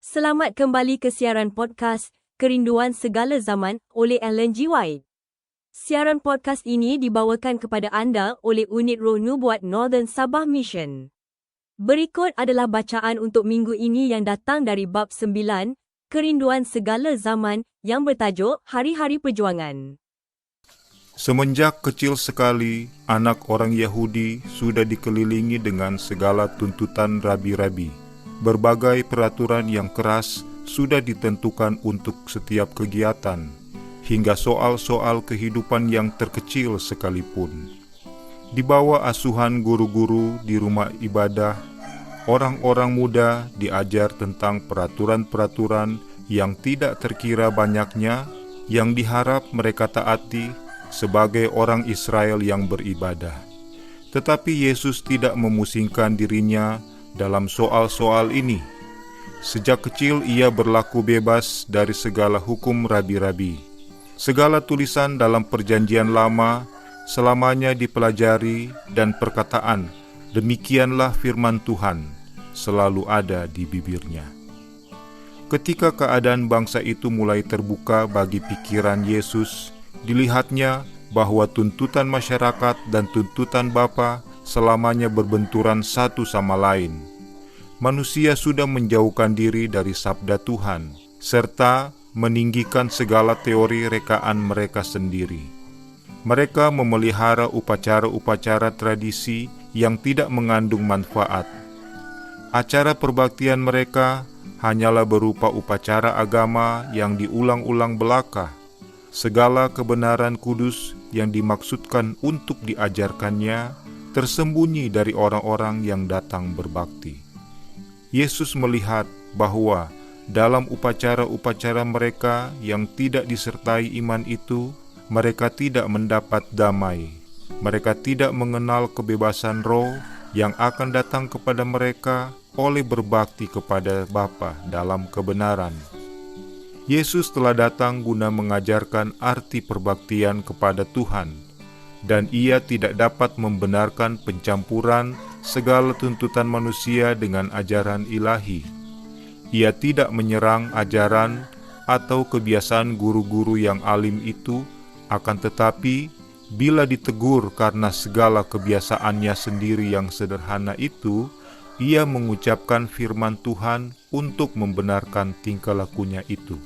Selamat kembali ke siaran podcast Kerinduan Segala Zaman oleh Ellen G. White. Siaran podcast ini dibawakan kepada anda oleh Unit Roh Nubuat Northern Sabah Mission. Berikut adalah bacaan untuk minggu ini yang datang dari bab 9, Kerinduan Segala Zaman yang bertajuk Hari-Hari Perjuangan. Semenjak kecil sekali, anak orang Yahudi sudah dikelilingi dengan segala tuntutan rabi-rabi. Berbagai peraturan yang keras sudah ditentukan untuk setiap kegiatan, hingga soal-soal kehidupan yang terkecil sekalipun. Di bawah asuhan guru-guru di rumah ibadah, orang-orang muda diajar tentang peraturan-peraturan yang tidak terkira banyaknya yang diharap mereka taati sebagai orang Israel yang beribadah. Tetapi Yesus tidak memusingkan dirinya dalam soal-soal ini. Sejak kecil ia berlaku bebas dari segala hukum rabi-rabi. Segala tulisan dalam Perjanjian Lama selamanya dipelajari dan perkataan, "Demikianlah firman Tuhan," selalu ada di bibirnya. Ketika keadaan bangsa itu mulai terbuka bagi pikiran Yesus, dilihatnya bahwa tuntutan masyarakat dan tuntutan Bapa selamanya berbenturan satu sama lain. Manusia sudah menjauhkan diri dari sabda Tuhan, serta meninggikan segala teori rekaan mereka sendiri. Mereka memelihara upacara-upacara tradisi yang tidak mengandung manfaat. Acara perbaktian mereka hanyalah berupa upacara agama yang diulang-ulang belaka. Segala kebenaran kudus yang dimaksudkan untuk diajarkannya tersembunyi dari orang-orang yang datang berbakti. Yesus melihat bahwa dalam upacara-upacara mereka yang tidak disertai iman itu, mereka tidak mendapat damai. Mereka tidak mengenal kebebasan roh yang akan datang kepada mereka oleh berbakti kepada Bapa dalam kebenaran. Yesus telah datang guna mengajarkan arti perbaktian kepada Tuhan, dan ia tidak dapat membenarkan pencampuran segala tuntutan manusia dengan ajaran ilahi. Ia tidak menyerang ajaran atau kebiasaan guru-guru yang alim itu, akan tetapi bila ditegur karena segala kebiasaannya sendiri yang sederhana itu, ia mengucapkan firman Tuhan untuk membenarkan tingkah lakunya itu.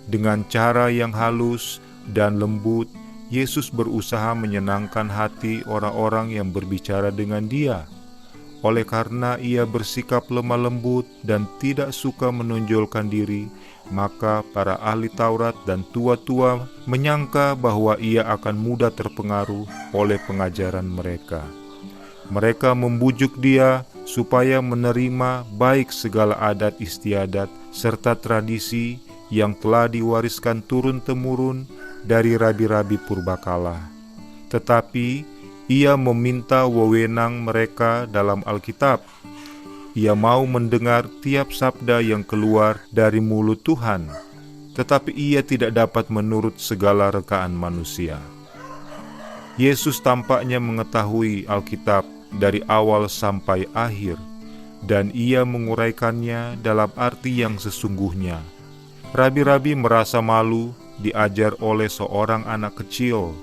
Dengan cara yang halus dan lembut, Yesus berusaha menyenangkan hati orang-orang yang berbicara dengan Dia. Oleh karena ia bersikap lemah lembut dan tidak suka menonjolkan diri, maka para ahli Taurat dan tua-tua menyangka bahwa ia akan mudah terpengaruh oleh pengajaran mereka. Mereka membujuk dia supaya menerima baik segala adat istiadat serta tradisi yang telah diwariskan turun-temurun dari rabi-rabi purbakala. Tetapi ia meminta wewenang mereka dalam Alkitab. Ia mau mendengar tiap sabda yang keluar dari mulut Tuhan, tetapi ia tidak dapat menurut segala rekaan manusia. Yesus tampaknya mengetahui Alkitab dari awal sampai akhir, dan ia menguraikannya dalam arti yang sesungguhnya. Rabi-rabi merasa malu diajar oleh seorang anak kecil.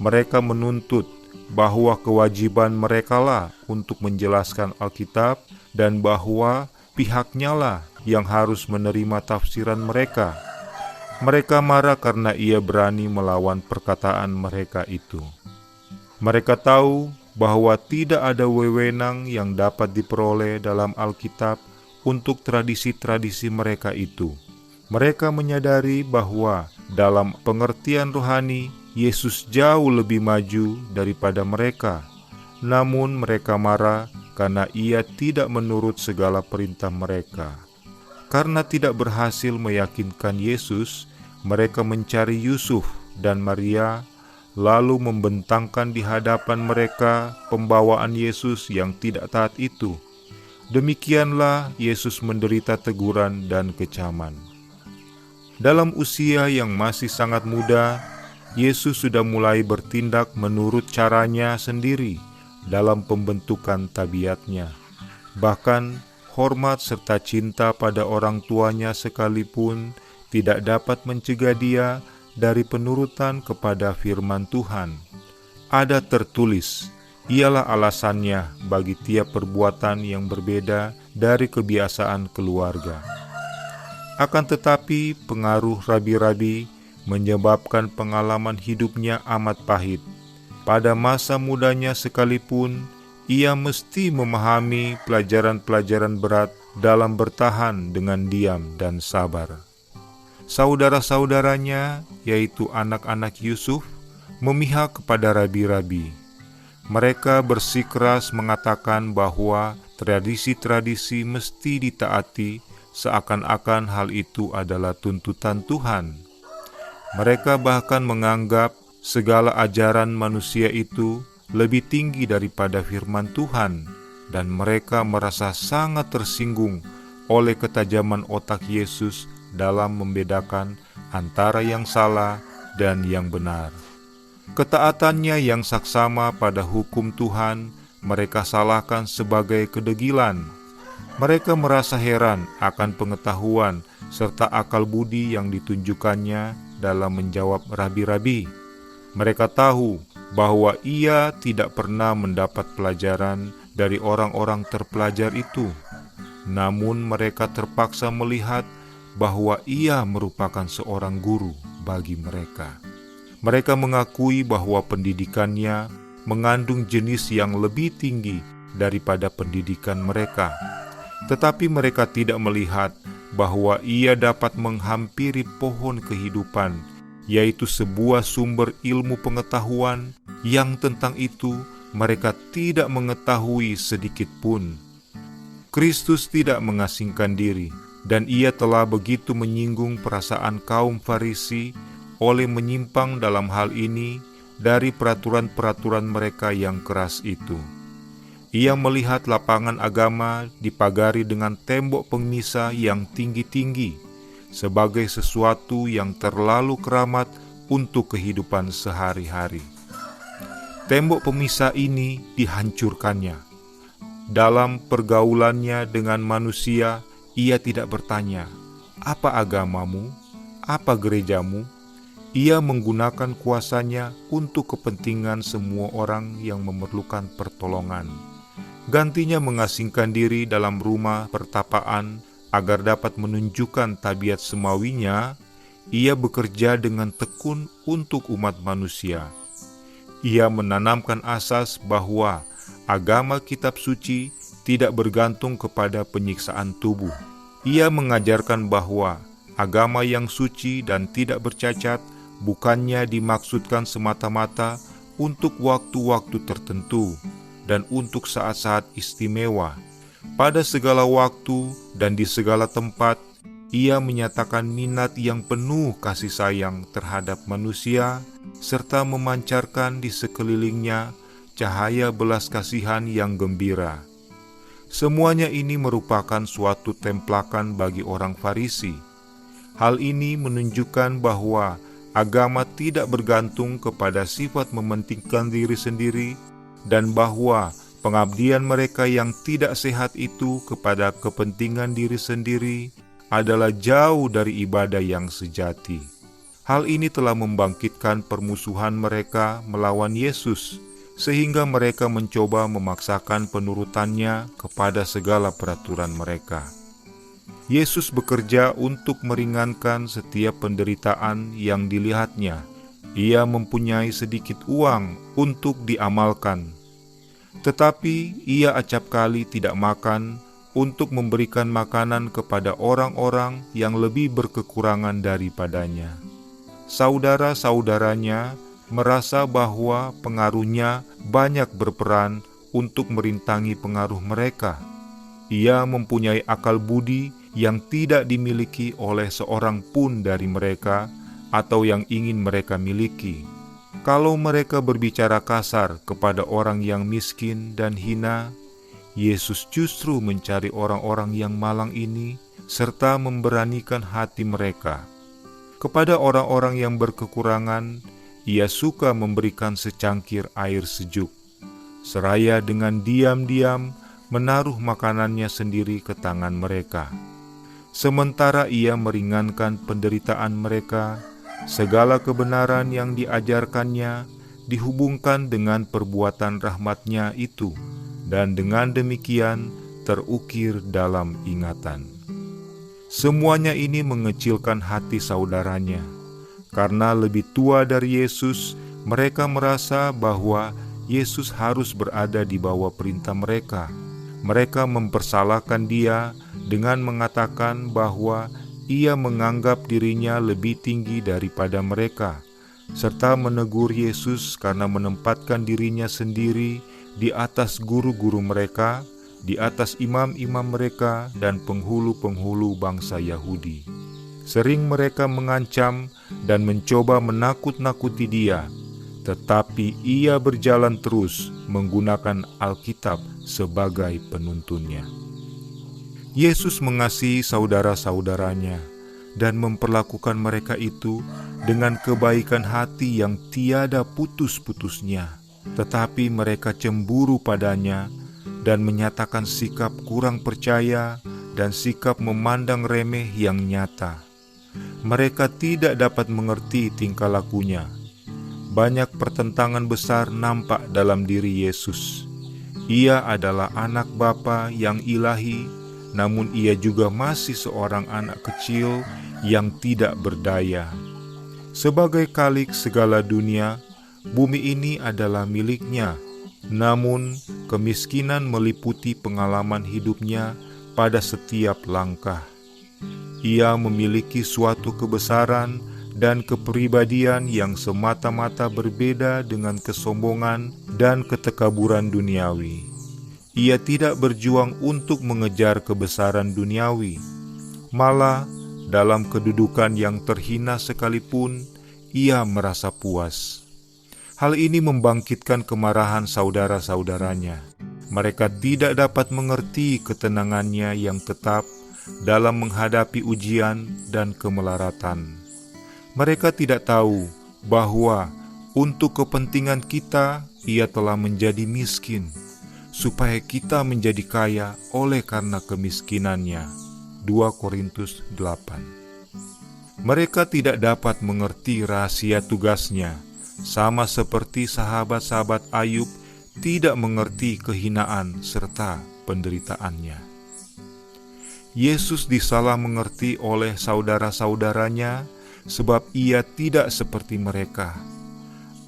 Mereka menuntut bahwa kewajiban merekalah untuk menjelaskan Alkitab dan bahwa pihaknya lah yang harus menerima tafsiran mereka. Mereka marah karena ia berani melawan perkataan mereka itu. Mereka tahu bahwa tidak ada wewenang yang dapat diperoleh dalam Alkitab untuk tradisi-tradisi mereka itu. Mereka menyadari bahwa dalam pengertian rohani, Yesus jauh lebih maju daripada mereka. Namun mereka marah karena ia tidak menurut segala perintah mereka. Karena tidak berhasil meyakinkan Yesus, mereka mencari Yusuf dan Maria, lalu membentangkan di hadapan mereka pembawaan Yesus yang tidak taat itu. Demikianlah Yesus menderita teguran dan kecaman. Dalam usia yang masih sangat muda, Yesus sudah mulai bertindak menurut caranya sendiri dalam pembentukan tabiatnya. Bahkan hormat serta cinta pada orang tuanya sekalipun tidak dapat mencegah dia dari penurutan kepada firman Tuhan. Ada tertulis, ialah alasannya bagi tiap perbuatan yang berbeda dari kebiasaan keluarga. Akan tetapi pengaruh rabi-rabi menyebabkan pengalaman hidupnya amat pahit. Pada masa mudanya sekalipun, ia mesti memahami pelajaran-pelajaran berat dalam bertahan dengan diam dan sabar. Saudara-saudaranya, yaitu anak-anak Yusuf, memihak kepada rabi-rabi. Mereka bersikeras mengatakan bahwa tradisi-tradisi mesti ditaati, seakan-akan hal itu adalah tuntutan Tuhan. Mereka bahkan menganggap segala ajaran manusia itu lebih tinggi daripada firman Tuhan, dan mereka merasa sangat tersinggung oleh ketajaman otak Yesus dalam membedakan antara yang salah dan yang benar. Ketaatannya yang saksama pada hukum Tuhan mereka salahkan sebagai kedegilan. Mereka merasa heran akan pengetahuan serta akal budi yang ditunjukkannya dalam menjawab rabi-rabi. Mereka tahu bahwa ia tidak pernah mendapat pelajaran dari orang-orang terpelajar itu. Namun mereka terpaksa melihat bahwa ia merupakan seorang guru bagi mereka. Mereka mengakui bahwa pendidikannya mengandung jenis yang lebih tinggi daripada pendidikan mereka. Tetapi mereka tidak melihat bahwa ia dapat menghampiri pohon kehidupan, yaitu sebuah sumber ilmu pengetahuan yang tentang itu mereka tidak mengetahui sedikit pun. Kristus tidak mengasingkan diri, dan ia telah begitu menyinggung perasaan kaum Farisi oleh menyimpang dalam hal ini dari peraturan-peraturan mereka yang keras itu. Ia melihat lapangan agama dipagari dengan tembok pemisah yang tinggi-tinggi sebagai sesuatu yang terlalu keramat untuk kehidupan sehari-hari. Tembok pemisah ini dihancurkannya. Dalam pergaulannya dengan manusia, ia tidak bertanya, "Apa agamamu? Apa gerejamu?" Ia menggunakan kuasanya untuk kepentingan semua orang yang memerlukan pertolongan. Gantinya mengasingkan diri dalam rumah pertapaan agar dapat menunjukkan tabiat semawinya, ia bekerja dengan tekun untuk umat manusia. Ia menanamkan asas bahwa agama kitab suci tidak bergantung kepada penyiksaan tubuh. Ia mengajarkan bahwa agama yang suci dan tidak bercacat bukannya dimaksudkan semata-mata untuk waktu-waktu tertentu dan untuk saat-saat istimewa. Pada segala waktu dan di segala tempat, ia menyatakan minat yang penuh kasih sayang terhadap manusia, serta memancarkan di sekelilingnya cahaya belas kasihan yang gembira. Semuanya ini merupakan suatu templakan bagi orang Farisi. Hal ini menunjukkan bahwa agama tidak bergantung kepada sifat mementingkan diri sendiri, dan bahwa pengabdian mereka yang tidak sehat itu kepada kepentingan diri sendiri adalah jauh dari ibadah yang sejati. Hal ini telah membangkitkan permusuhan mereka melawan Yesus, sehingga mereka mencoba memaksakan penurutannya kepada segala peraturan mereka. Yesus bekerja untuk meringankan setiap penderitaan yang dilihatnya. Ia mempunyai sedikit uang untuk diamalkan, tetapi ia acap kali tidak makan untuk memberikan makanan kepada orang-orang yang lebih berkekurangan daripadanya. Saudara-saudaranya merasa bahwa pengaruhnya banyak berperan untuk merintangi pengaruh mereka. Ia mempunyai akal budi yang tidak dimiliki oleh seorang pun dari mereka atau yang ingin mereka miliki. Kalau mereka berbicara kasar kepada orang yang miskin dan hina, Yesus justru mencari orang-orang yang malang ini serta memberanikan hati mereka. Kepada orang-orang yang berkekurangan, ia suka memberikan secangkir air sejuk. Seraya dengan diam-diam menaruh makanannya sendiri ke tangan mereka. Sementara ia meringankan penderitaan mereka, segala kebenaran yang diajarkannya dihubungkan dengan perbuatan rahmat-Nya itu, dan dengan demikian terukir dalam ingatan. Semuanya ini mengecilkan hati saudaranya. Karena lebih tua dari Yesus, mereka merasa bahwa Yesus harus berada di bawah perintah mereka. Mereka mempersalahkan Dia dengan mengatakan bahwa Ia menganggap dirinya lebih tinggi daripada mereka, serta menegur Yesus karena menempatkan dirinya sendiri di atas guru-guru mereka, di atas imam-imam mereka dan penghulu-penghulu bangsa Yahudi. Sering mereka mengancam dan mencoba menakut-nakuti Dia, tetapi Ia berjalan terus menggunakan Alkitab sebagai penuntunnya. Yesus mengasihi saudara-saudaranya dan memperlakukan mereka itu dengan kebaikan hati yang tiada putus-putusnya, tetapi mereka cemburu padanya dan menyatakan sikap kurang percaya dan sikap memandang remeh yang nyata. Mereka tidak dapat mengerti tingkah lakunya. Banyak pertentangan besar nampak dalam diri Yesus. Ia adalah anak Bapa yang ilahi, namun ia juga masih seorang anak kecil yang tidak berdaya. Sebagai Khalik segala dunia, bumi ini adalah miliknya, namun kemiskinan meliputi pengalaman hidupnya pada setiap langkah. Ia memiliki suatu kebesaran dan kepribadian yang semata-mata berbeda dengan kesombongan dan ketekaburan duniawi. Ia tidak berjuang untuk mengejar kebesaran duniawi. Malah, dalam kedudukan yang terhina sekalipun, ia merasa puas. Hal ini membangkitkan kemarahan saudara-saudaranya. Mereka tidak dapat mengerti ketenangannya yang tetap dalam menghadapi ujian dan kemelaratan. Mereka tidak tahu bahwa untuk kepentingan kita Ia telah menjadi miskin, supaya kita menjadi kaya oleh karena kemiskinannya. 2 Korintus 8. Mereka tidak dapat mengerti rahasia tugasnya, sama seperti sahabat-sahabat Ayub tidak mengerti kehinaan serta penderitaannya. Yesus disalah mengerti oleh saudara-saudaranya sebab Ia tidak seperti mereka.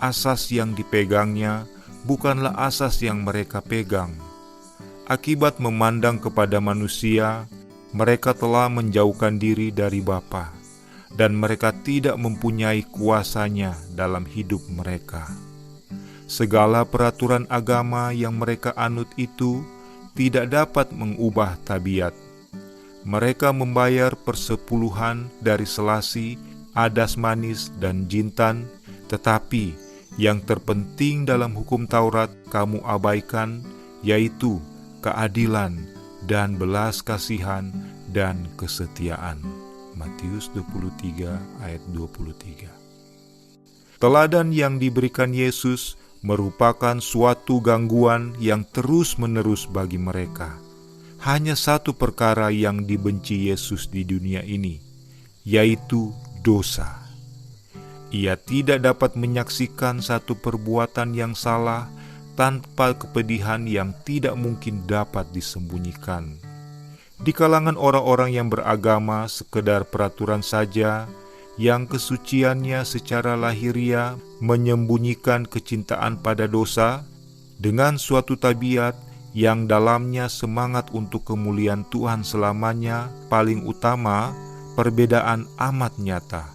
Asas yang dipegangnya bukanlah asas yang mereka pegang. Akibat memandang kepada manusia, mereka telah menjauhkan diri dari Bapa, dan mereka tidak mempunyai kuasanya dalam hidup mereka. Segala peraturan agama yang mereka anut itu tidak dapat mengubah tabiat. Mereka membayar persepuluhan dari selasi, adas manis, dan jintan, tetapi yang terpenting dalam hukum Taurat kamu abaikan, yaitu keadilan dan belas kasihan dan kesetiaan. Matius 23 ayat 23. Teladan yang diberikan Yesus merupakan suatu gangguan yang terus-menerus bagi mereka. Hanya satu perkara yang dibenci Yesus di dunia ini, yaitu dosa. Ia tidak dapat menyaksikan satu perbuatan yang salah tanpa kepedihan yang tidak mungkin dapat disembunyikan. Di kalangan orang-orang yang beragama sekedar peraturan saja, yang kesuciannya secara lahiriah menyembunyikan kecintaan pada dosa, dengan suatu tabiat yang dalamnya semangat untuk kemuliaan Tuhan selamanya paling utama, perbedaan amat nyata.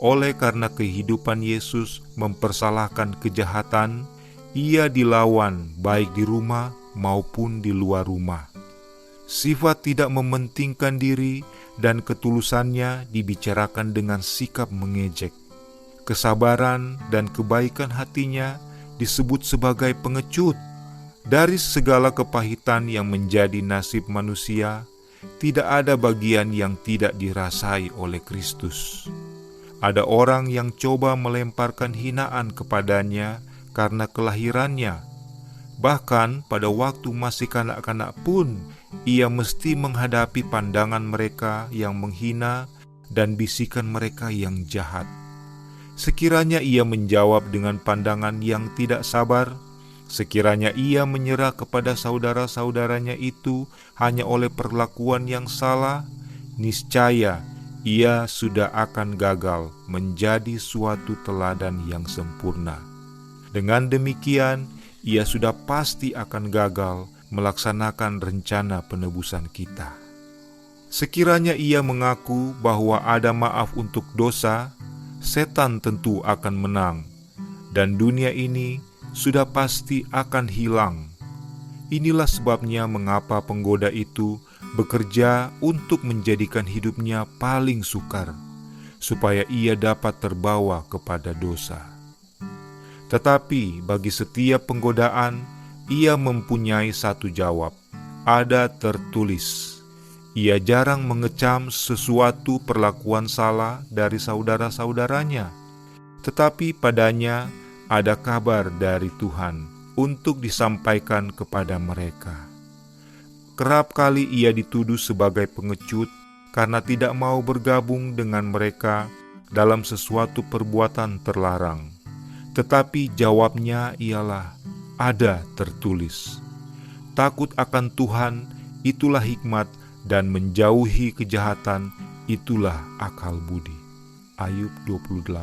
Oleh karena kehidupan Yesus mempersalahkan kejahatan, Ia dilawan baik di rumah maupun di luar rumah. Sifat tidak mementingkan diri dan ketulusannya dibicarakan dengan sikap mengejek. Kesabaran dan kebaikan hatinya disebut sebagai pengecut. Dari segala kepahitan yang menjadi nasib manusia, tidak ada bagian yang tidak dirasai oleh Kristus. Ada orang yang coba melemparkan hinaan kepadanya karena kelahirannya, Bahkan pada waktu masih kanak-kanak pun, ia mesti menghadapi pandangan mereka yang menghina dan bisikan mereka yang jahat. Sekiranya ia menjawab dengan pandangan yang tidak sabar, sekiranya ia menyerah kepada saudara-saudaranya itu hanya oleh perlakuan yang salah, niscaya ia sudah akan gagal menjadi suatu teladan yang sempurna. Dengan demikian, ia sudah pasti akan gagal melaksanakan rencana penebusan kita. Sekiranya ia mengaku bahwa ada maaf untuk dosa, setan tentu akan menang, dan dunia ini sudah pasti akan hilang. Inilah sebabnya mengapa penggoda itu bekerja untuk menjadikan hidupnya paling sukar, supaya ia dapat terbawa kepada dosa. Tetapi bagi setiap penggodaan, ia mempunyai satu jawab, ada tertulis. Ia jarang mengecam sesuatu perlakuan salah dari saudara-saudaranya, tetapi padanya ada kabar dari Tuhan untuk disampaikan kepada mereka. Kerap kali ia dituduh sebagai pengecut karena tidak mau bergabung dengan mereka dalam sesuatu perbuatan terlarang. Tetapi jawabnya ialah, ada tertulis. Takut akan Tuhan, itulah hikmat, dan menjauhi kejahatan, itulah akal budi. Ayub 28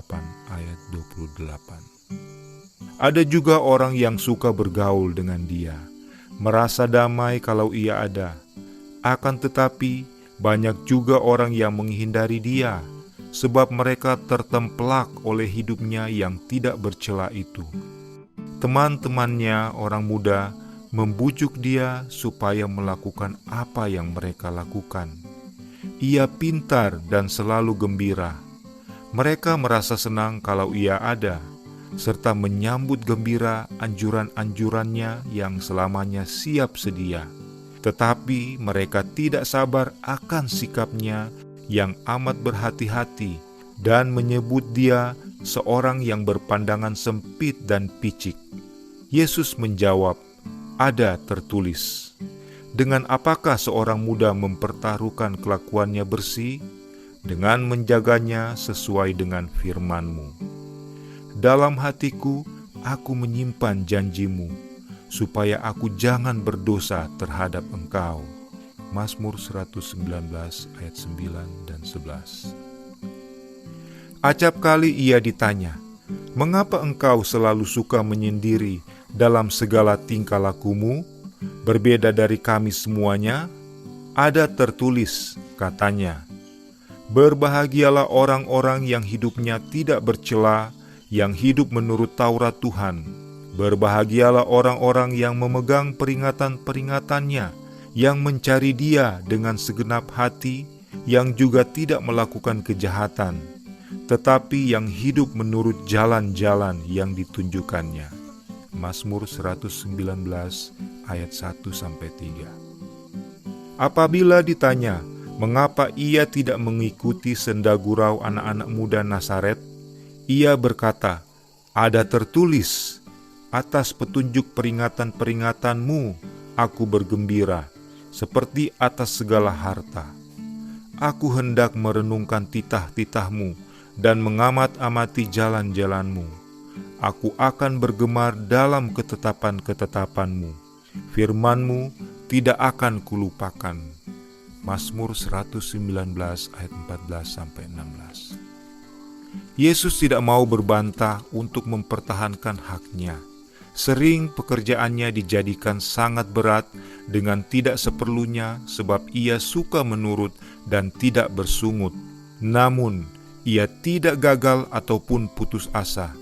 ayat 28. Ada juga orang yang suka bergaul dengan dia, merasa damai kalau ia ada. Akan tetapi, banyak juga orang yang menghindari dia, sebab mereka tertemplak oleh hidupnya yang tidak bercela itu. Teman-temannya orang muda membujuk dia supaya melakukan apa yang mereka lakukan. Ia pintar dan selalu gembira. Mereka merasa senang kalau ia ada, serta menyambut gembira anjuran-anjurannya yang selamanya siap sedia. Tetapi mereka tidak sabar akan sikapnya yang amat berhati-hati dan menyebut dia seorang yang berpandangan sempit dan picik. Yesus menjawab, ada tertulis. Dengan apakah seorang muda mempertaruhkan kelakuannya bersih? Dengan menjaganya sesuai dengan firman-Mu. Dalam hatiku, aku menyimpan janjimu, supaya aku jangan berdosa terhadap Engkau. Mazmur 119 ayat 9 dan 11. Acap kali ia ditanya, mengapa engkau selalu suka menyendiri dalam segala tingkah lakumu, berbeda dari kami semuanya? Ada tertulis, katanya, berbahagialah orang-orang yang hidupnya tidak bercela, yang hidup menurut Taurat Tuhan. Berbahagialah orang-orang yang memegang peringatan-peringatannya, yang mencari Dia dengan segenap hati, yang juga tidak melakukan kejahatan, tetapi yang hidup menurut jalan-jalan yang ditunjukkannya. Mazmur 119 ayat 1-3. Apabila ditanya, mengapa ia tidak mengikuti senda gurau anak-anak muda Nazaret, ia berkata, ada tertulis, atas petunjuk peringatan-peringatanmu aku bergembira, seperti atas segala harta. Aku hendak merenungkan titah-titahmu dan mengamat-amati jalan-jalanmu. Aku akan bergemar dalam ketetapan-ketetapanmu. Firman-Mu tidak akan kulupakan. Mazmur 119 ayat 14-16. Yesus tidak mau berbantah untuk mempertahankan haknya. Sering pekerjaannya dijadikan sangat berat dengan tidak seperlunya sebab ia suka menurut dan tidak bersungut. Namun, ia tidak gagal ataupun putus asa.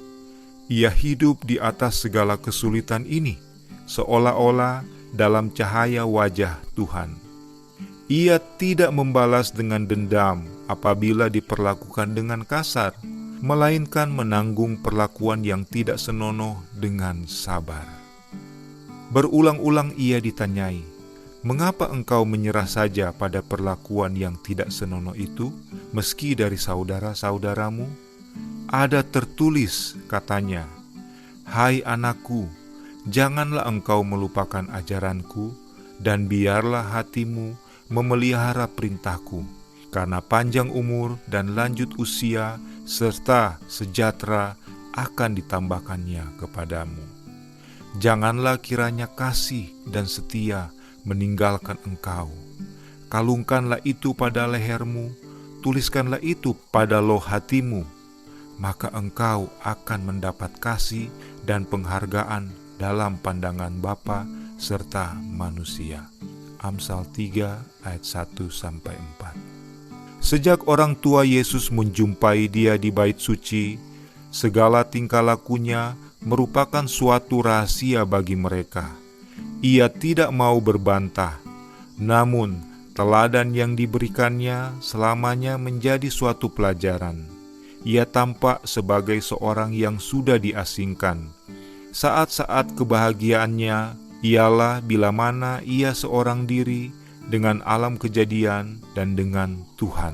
Ia hidup di atas segala kesulitan ini, seolah-olah dalam cahaya wajah Tuhan. Ia tidak membalas dengan dendam apabila diperlakukan dengan kasar, melainkan menanggung perlakuan yang tidak senonoh dengan sabar. Berulang-ulang ia ditanyai, mengapa engkau menyerah saja pada perlakuan yang tidak senonoh itu, meski dari saudara-saudaramu? Ada tertulis, katanya, hai anakku, janganlah engkau melupakan ajaranku, dan biarlah hatimu memelihara perintahku, karena panjang umur dan lanjut usia serta sejahtera akan ditambahkannya kepadamu. Janganlah kiranya kasih dan setia meninggalkan engkau. Kalungkanlah itu pada lehermu, tuliskanlah itu pada loh hatimu, maka engkau akan mendapat kasih dan penghargaan dalam pandangan Bapa serta manusia. Amsal 3 ayat 1-4. Sejak orang tua Yesus menjumpai dia di bait suci, segala tingkah lakunya merupakan suatu rahasia bagi mereka. Ia tidak mau berbantah, namun teladan yang diberikannya selamanya menjadi suatu pelajaran. Ia tampak sebagai seorang yang sudah diasingkan. Saat-saat kebahagiaannya ialah bila mana ia seorang diri dengan alam kejadian dan dengan Tuhan.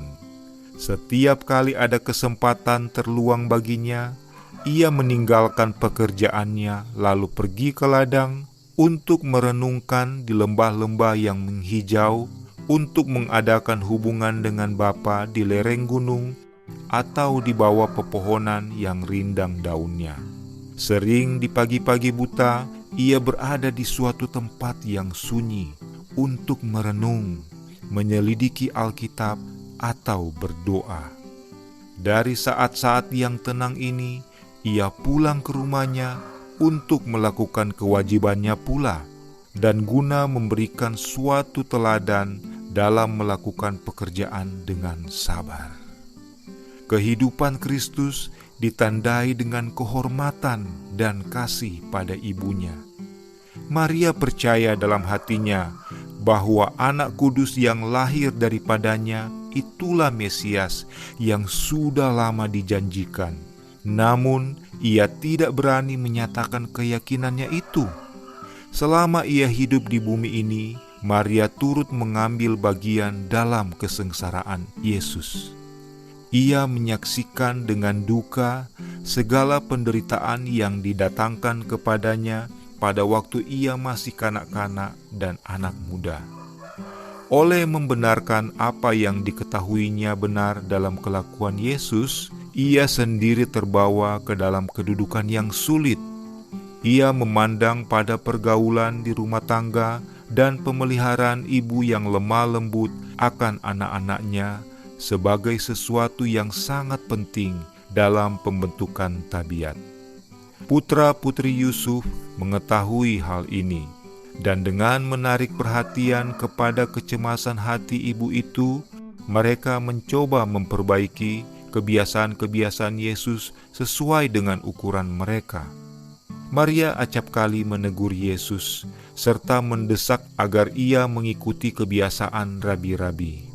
Setiap kali ada kesempatan terluang baginya, ia meninggalkan pekerjaannya lalu pergi ke ladang untuk merenungkan di lembah-lembah yang menghijau, untuk mengadakan hubungan dengan Bapa di lereng gunung atau di bawah pepohonan yang rindang daunnya. Sering di pagi-pagi buta, ia berada di suatu tempat yang sunyi untuk merenung, menyelidiki Alkitab, atau berdoa. Dari saat-saat yang tenang ini, ia pulang ke rumahnya untuk melakukan kewajibannya pula, dan guna memberikan suatu teladan dalam melakukan pekerjaan dengan sabar. Kehidupan Kristus ditandai dengan kehormatan dan kasih pada ibunya. Maria percaya dalam hatinya bahwa Anak Kudus yang lahir daripadanya itulah Mesias yang sudah lama dijanjikan. Namun, ia tidak berani menyatakan keyakinannya itu. Selama ia hidup di bumi ini, Maria turut mengambil bagian dalam kesengsaraan Yesus. Ia menyaksikan dengan duka segala penderitaan yang didatangkan kepadanya pada waktu ia masih kanak-kanak dan anak muda. Oleh membenarkan apa yang diketahuinya benar dalam kelakuan Yesus, ia sendiri terbawa ke dalam kedudukan yang sulit. Ia memandang pada pergaulan di rumah tangga dan pemeliharaan ibu yang lemah lembut akan anak-anaknya sebagai sesuatu yang sangat penting dalam pembentukan tabiat. Putra-putri Yusuf mengetahui hal ini, dan dengan menarik perhatian kepada kecemasan hati ibu itu, mereka mencoba memperbaiki kebiasaan-kebiasaan Yesus sesuai dengan ukuran mereka. Maria acap kali menegur Yesus, serta mendesak agar ia mengikuti kebiasaan rabi-rabi.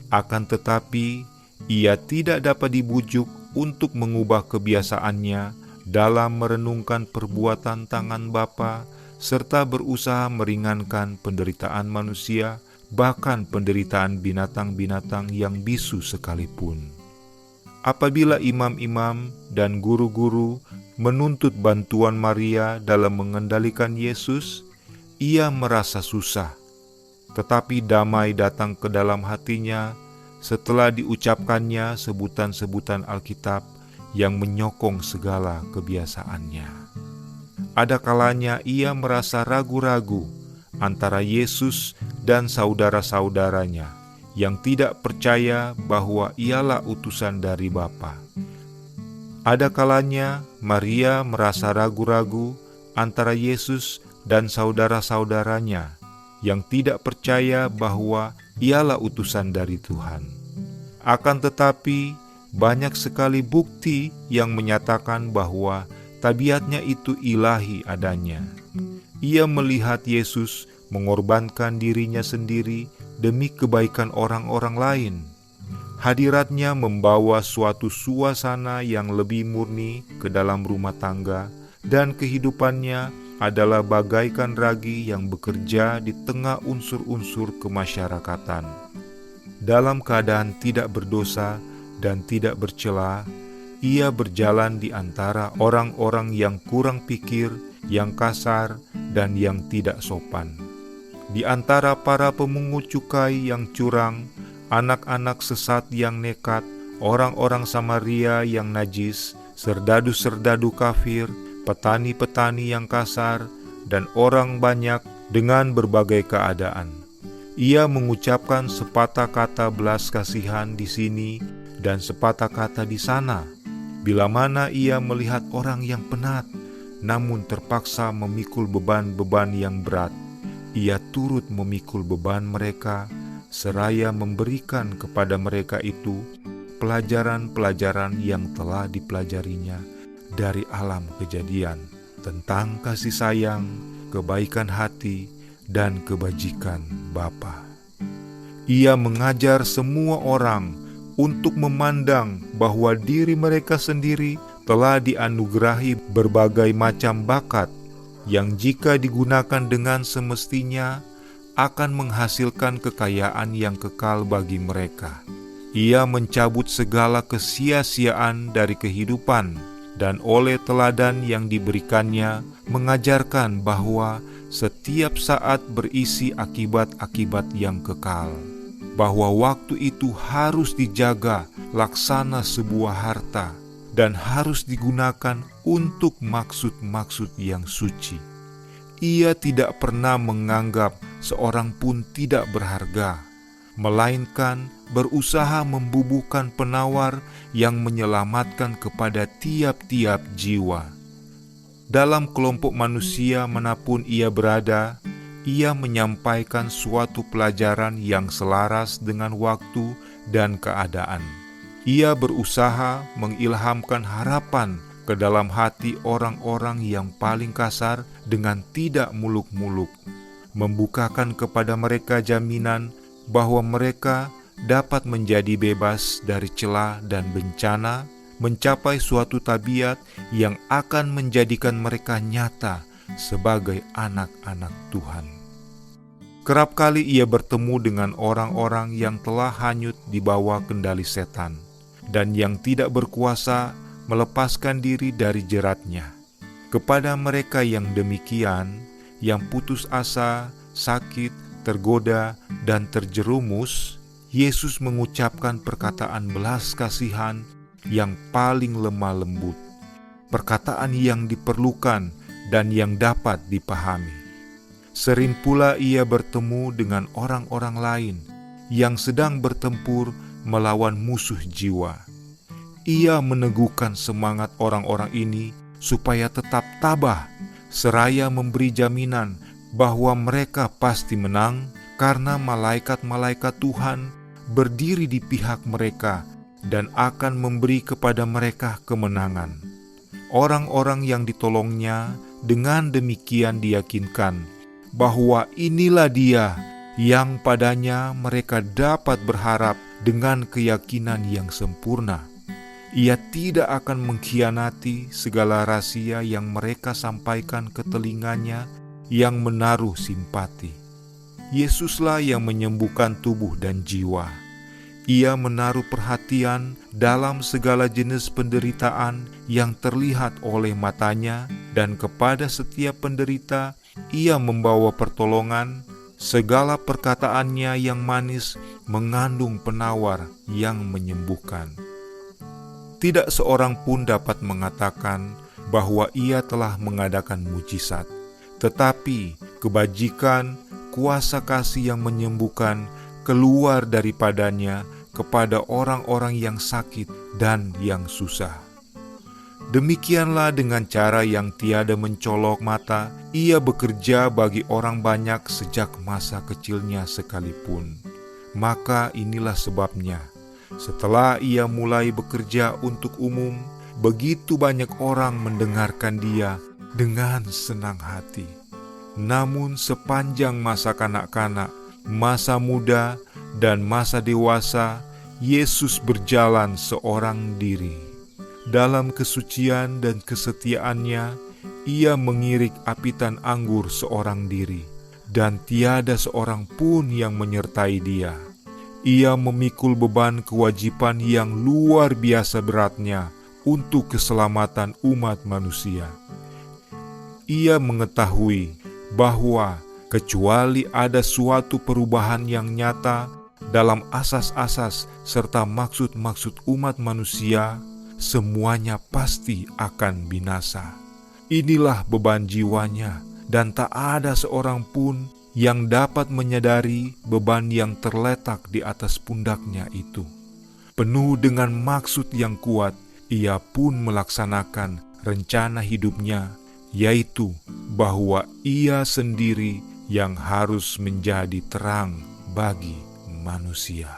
Akan tetapi, ia tidak dapat dibujuk untuk mengubah kebiasaannya dalam merenungkan perbuatan tangan Bapa, serta berusaha meringankan penderitaan manusia, bahkan penderitaan binatang-binatang yang bisu sekalipun. Apabila imam-imam dan guru-guru menuntut bantuan Maria dalam mengendalikan Yesus, ia merasa susah. Tetapi damai datang ke dalam hatinya setelah diucapkannya sebutan-sebutan Alkitab yang menyokong segala kebiasaannya. Ada kalanya ia merasa ragu-ragu antara Yesus dan saudara-saudaranya yang tidak percaya bahwa ialah utusan dari Bapa. Ada kalanya Maria merasa ragu-ragu antara Yesus dan saudara-saudaranya yang tidak percaya bahwa ialah utusan dari Tuhan. Akan tetapi, banyak sekali bukti yang menyatakan bahwa tabiatnya itu ilahi adanya. Ia melihat Yesus mengorbankan dirinya sendiri demi kebaikan orang-orang lain. Hadiratnya membawa suatu suasana yang lebih murni ke dalam rumah tangga, dan kehidupannya adalah bagaikan ragi yang bekerja di tengah unsur-unsur kemasyarakatan. Dalam keadaan tidak berdosa dan tidak bercela, ia berjalan di antara orang-orang yang kurang pikir, yang kasar, dan yang tidak sopan. Di antara para pemungut cukai yang curang, anak-anak sesat yang nekat, orang-orang Samaria yang najis, serdadu-serdadu kafir, petani-petani yang kasar, dan orang banyak dengan berbagai keadaan. Ia mengucapkan sepatah kata belas kasihan di sini dan sepatah kata di sana. Bila mana ia melihat orang yang penat, namun terpaksa memikul beban-beban yang berat, ia turut memikul beban mereka, seraya memberikan kepada mereka itu pelajaran-pelajaran yang telah dipelajarinya dari alam kejadian tentang kasih sayang, kebaikan hati, dan kebajikan Bapa. Ia mengajar semua orang untuk memandang bahwa diri mereka sendiri telah dianugerahi berbagai macam bakat yang jika digunakan dengan semestinya akan menghasilkan kekayaan yang kekal bagi mereka. Ia mencabut segala kesia-siaan dari kehidupan dan oleh teladan yang diberikannya mengajarkan bahwa setiap saat berisi akibat-akibat yang kekal, bahwa waktu itu harus dijaga laksana sebuah harta dan harus digunakan untuk maksud-maksud yang suci. Ia tidak pernah menganggap seorang pun tidak berharga, melainkan berusaha membubuhkan penawar yang menyelamatkan kepada tiap-tiap jiwa. Dalam kelompok manusia manapun ia berada, ia menyampaikan suatu pelajaran yang selaras dengan waktu dan keadaan. Ia berusaha mengilhamkan harapan ke dalam hati orang-orang yang paling kasar dengan tidak muluk-muluk, membukakan kepada mereka jaminan bahwa mereka dapat menjadi bebas dari celah dan bencana, mencapai suatu tabiat yang akan menjadikan mereka nyata sebagai anak-anak Tuhan. Kerap kali ia bertemu dengan orang-orang yang telah hanyut di bawah kendali setan dan yang tidak berkuasa melepaskan diri dari jeratnya. Kepada mereka yang demikian, yang putus asa, sakit, tergoda, dan terjerumus, Yesus mengucapkan perkataan belas kasihan yang paling lemah lembut, perkataan yang diperlukan dan yang dapat dipahami. Sering pula ia bertemu dengan orang-orang lain yang sedang bertempur melawan musuh jiwa. Ia meneguhkan semangat orang-orang ini supaya tetap tabah, seraya memberi jaminan bahwa mereka pasti menang karena malaikat-malaikat Tuhan berdiri di pihak mereka dan akan memberi kepada mereka kemenangan. Orang-orang yang ditolongnya dengan demikian diyakinkan bahwa inilah Dia yang padanya mereka dapat berharap dengan keyakinan yang sempurna. Ia tidak akan mengkhianati segala rahasia yang mereka sampaikan ke telinganya yang menaruh simpati. Yesuslah yang menyembuhkan tubuh dan jiwa. Ia menaruh perhatian dalam segala jenis penderitaan yang terlihat oleh matanya, dan kepada setiap penderita ia membawa pertolongan. Segala perkataannya yang manis mengandung penawar yang menyembuhkan. Tidak seorang pun dapat mengatakan bahwa ia telah mengadakan mujizat, tetapi kebajikan, kuasa kasih yang menyembuhkan keluar daripadanya kepada orang-orang yang sakit dan yang susah. Demikianlah dengan cara yang tiada mencolok mata, ia bekerja bagi orang banyak sejak masa kecilnya sekalipun. Maka inilah sebabnya, setelah ia mulai bekerja untuk umum, begitu banyak orang mendengarkan dia dengan senang hati. Namun sepanjang masa kanak-kanak, masa muda, dan masa dewasa, Yesus berjalan seorang diri. Dalam kesucian dan kesetiaannya, ia mengirik apitan anggur seorang diri, dan tiada seorang pun yang menyertai dia. Ia memikul beban kewajiban yang luar biasa beratnya untuk keselamatan umat manusia. ia mengetahui bahwa kecuali ada suatu perubahan yang nyata dalam asas-asas serta maksud-maksud umat manusia, semuanya pasti akan binasa. Inilah beban jiwanya, dan tak ada seorang pun yang dapat menyadari beban yang terletak di atas pundaknya itu. Penuh dengan maksud yang kuat, ia pun melaksanakan rencana hidupnya, yaitu bahwa ia sendiri yang harus menjadi terang bagi manusia.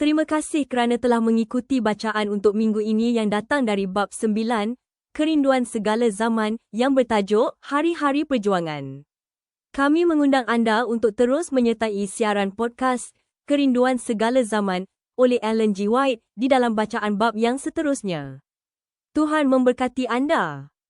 Terima kasih kerana telah mengikuti bacaan untuk minggu ini yang datang dari bab 9, Kerinduan Segala Zaman, yang bertajuk Hari-Hari Perjuangan. Kami mengundang anda untuk terus menyertai siaran podcast Kerinduan Segala Zaman oleh Ellen G. White di dalam bacaan bab yang seterusnya. Tuhan memberkati anda.